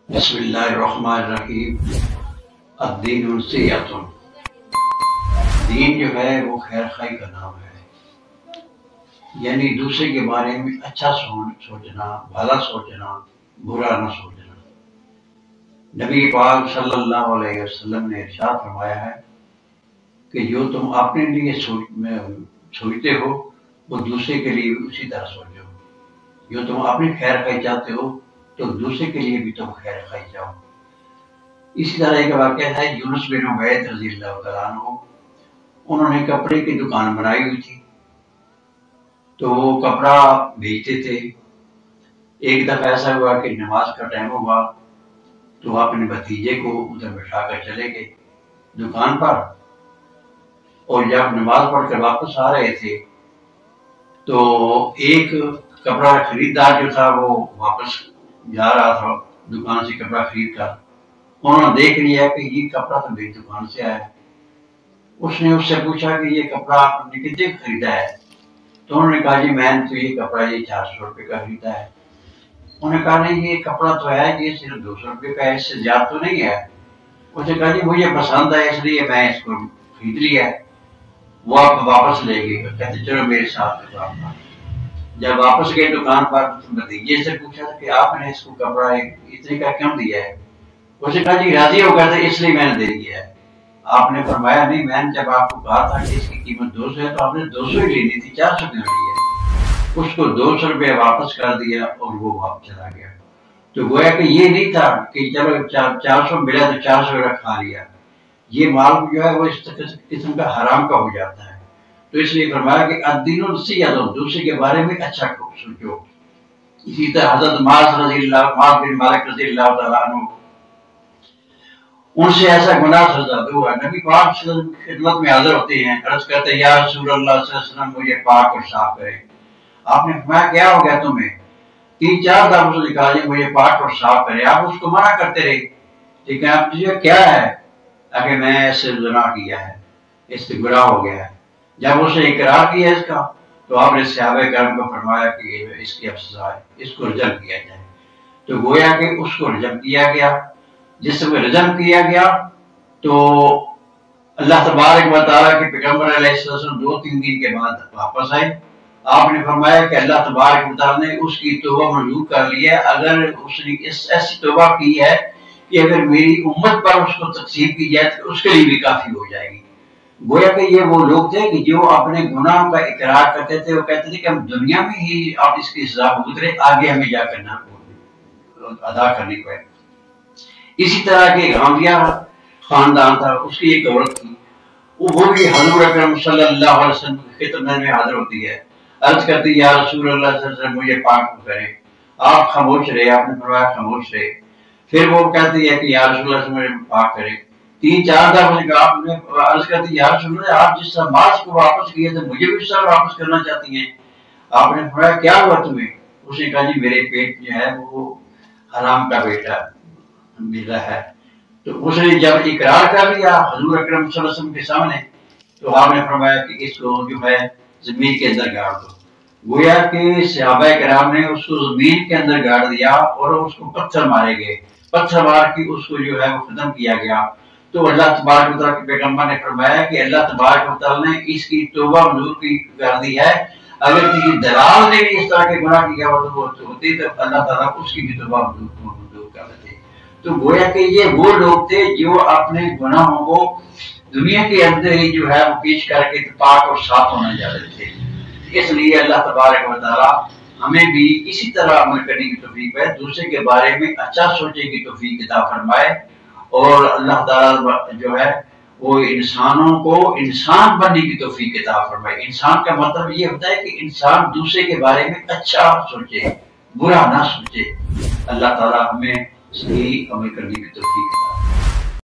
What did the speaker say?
بسم اللہ الرحمن الرحیم۔ الدین نصیحۃ، دین جو ہے وہ خیر خواہی کا نام ہے، یعنی دوسرے کے بارے میں اچھا سوچنا، بھلا سوچنا، برا نہ سوچنا۔ نبی پاک صلی اللہ علیہ وسلم نے ارشاد فرمایا ہے کہ جو تم اپنے لیے سوچتے ہو وہ دوسرے کے لیے بھی اسی طرح سوچو، جو تم اپنی خیر خواہی چاہتے ہو تو دوسرے کے لیے بھی تم خیر خواہی چاہو۔ اسی طرح ایک واقعہ ہے، یونس بن عبید رضی اللہ تعالیٰ عنہ، انہوں نے کپڑے کی دکان بنائی ہوئی تھی تو وہ کپڑا بیچتے تھے۔ ایک دفعہ ایسا ہوا کہ نماز کا ٹائم ہوا تو وہ اپنے بھتیجے کو ادھر بٹھا کر چلے گئے دکان پر، اور جب نماز پڑھ کر واپس آ رہے تھے تو ایک کپڑا خریدار جو تھا وہ واپس جا رہا تھا دکان سے کپڑا خرید کر، انہوں نے دیکھ لیا کہ یہ کپڑا تو میری دکان سے آیا ہے۔ اس نے اس سے پوچھا کہ یہ کپڑا آپ نے کتنے خریدا ہے؟ تو انہوں نے کہا جی میں نے تو یہ کپڑا 400 روپے کا خریدا ہے۔ انہوں نے کہا نہیں یہ کپڑا تو ہے یہ صرف 200 روپے کا ہے، اس سے زیادہ تو نہیں ہے۔ اس نے کہا جی مجھے پسند ہے اس لیے میں اس کو خرید لیا ہے۔ وہ آپ واپس لے گئے، کہتے چلو میرے ساتھ دکان پر۔ جب واپس گئے دکان پر بھتیجے سے پوچھا کہ آپ نے اس کو کپڑا اتنے کا کیوں دیا ہے؟ اس نے کہا جی راضی ہو گیا تھا اس لیے میں نے دے دیا ہے۔ آپ نے فرمایا نہیں، میں نے جب آپ کو کہا تھا کہ اس کی قیمت 200 ہے تو آپ نے 200 ہی لینی تھی، 400 کیوں لی ہے؟ اس کو 200 روپے واپس کر دیا اور وہ واپس چلا گیا۔ تو گویا کہ یہ نہیں تھا کہ چلو 400 ملا تو 400 رکھا لیا، یہ مال جو ہے وہ اس قسم کا حرام کا ہو جاتا ہے۔ تو اس لیے فرمایا کہ الدین نصیحۃ، دوسرے کے بارے میں اچھا سوچو۔ اسی طرح حضرت معاذ بن مالک رضی اللہ تعالیٰ عنہ، ان سے ایسا گناہ سزا ہوا، نبی پاک صلی اللہ علیہ وسلم کی خدمت میں حاضر ہوتے ہیں، عرض کرتے ہیں یا رسول اللہ صلی اللہ علیہ وسلم مجھے پاک اور صاف کرے۔ آپ نے فرمایا کیا ہو گیا تمہیں؟ 3-4 دفعہ سے نکالی مجھے پاک اور صاف کرے۔ آپ اس کو منع کرتے رہے، ٹھیک ہے آپ تجھے کیا ہے؟ کہ میں ایسے گناہ کیا ہے، اس سے گناہ ہو گیا ہے۔ جب اس نے اقرار کیا اس کا تو آپ نے صحابہ کرام کو فرمایا کہ اس کی اب سزا ہے، اس کو رجم کیا جائے۔ تو گویا کہ اس کو رجم کیا گیا۔ جس سے رجم کیا گیا تو اللہ تبارک و تعالیٰ کے پیغمبر علیہ السلام 2-3 دن کے بعد واپس آئے۔ آپ نے فرمایا کہ اللہ تبارک و تعالیٰ نے اس کی توبہ منظور کر لی ہے، اگر اس نے ایسی توبہ کی ہے کہ اگر میری امت پر اس کو تقسیم کی جائے تو اس کے لیے بھی کافی ہو جائے گی۔ گویا کہ یہ وہ لوگ تھے کہ جو اپنے گناہوں کا اقرار کرتے تھے، وہ کہتے تھے کہ ہم دنیا میں ہی آپ اس کی سزا بھگت رہے، آگے ہمیں جا کر نہ ادا کرنی پڑے۔ اسی طرح کے غامدیہ خاندان تھا، اس کی ایک عورت تھی، وہ بھی حضور اکرم صلی اللہ علیہ وسلم کی خدمت میں حاضر ہوتی ہے، عرض کرتی یا رسول اللہ صلی اللہ علیہ وسلم مجھے پاک کرے۔ آپ خاموش رہے، آپ نے فرمایا خاموش رہے۔ پھر وہ کہتی ہے کہ یا رسول اللہ صلی اللہ علیہ وسلم مجھے پاک کرے۔ 3-4 دفعہ آپ نے عرض کرتی یا رسول اللہ آپ جس طرح ماس کو واپس کیے تو مجھے بھی اس طرح واپس کرنا چاہتی ہیں۔ آپ نے فرمایا کیا ہوا تمہیں؟ اس نے کہا جی میرے پیٹ جو ہے وہ حرام کا بیٹا ملا ہے۔ تو اس نے جب اقرار کر لیا حضور اکرم صلی اللہ علیہ وسلم کے سامنے تو آپ نے فرمایا کہ اس کو جو ہے زمین کے اندر گاڑ دو۔ گویا کہ صحابہ کرام نے اس کو زمین کے اندر گاڑ دیا اور اس کو پتھر مارے گئے، پتھر مار کے اس کو جو ہے وہ ختم کیا گیا۔ تو اللہ تبارک و تعالیٰ کے پیغمبر نے فرمایا کہ اللہ تبارک و تعالیٰ نے اس کی توبہ منظور کر دی ہے، اگر کسی دلال نے بھی اس طرح کے گناہ کیا ہوتی تو اللہ تعالیٰ اس کی بھی توبہ منظور کر دیتے۔ تو گویا کہ یہ وہ لوگ تھے جو اپنے گناہوں کو دنیا کے اندر ہی جو ہے وہ پیش کر کے پاک اور صاف ہونا چاہتے تھے۔ اس لیے اللہ تبارک و تعالیٰ ہمیں بھی اسی طرح عمل کرنے کی توفیق ہے، دوسرے کے بارے میں اچھا سوچنے کی توفیق عطا فرمائے، اور اللہ تعالیٰ جو ہے وہ انسانوں کو انسان بننے کی توفیق عطا فرمائے۔ انسان کا مطلب یہ ہوتا ہے کہ انسان دوسرے کے بارے میں اچھا سوچے، برا نہ سوچے۔ اللہ تعالیٰ ہمیں صحیح عمل کرنے کی توفیق عطا فرمائے۔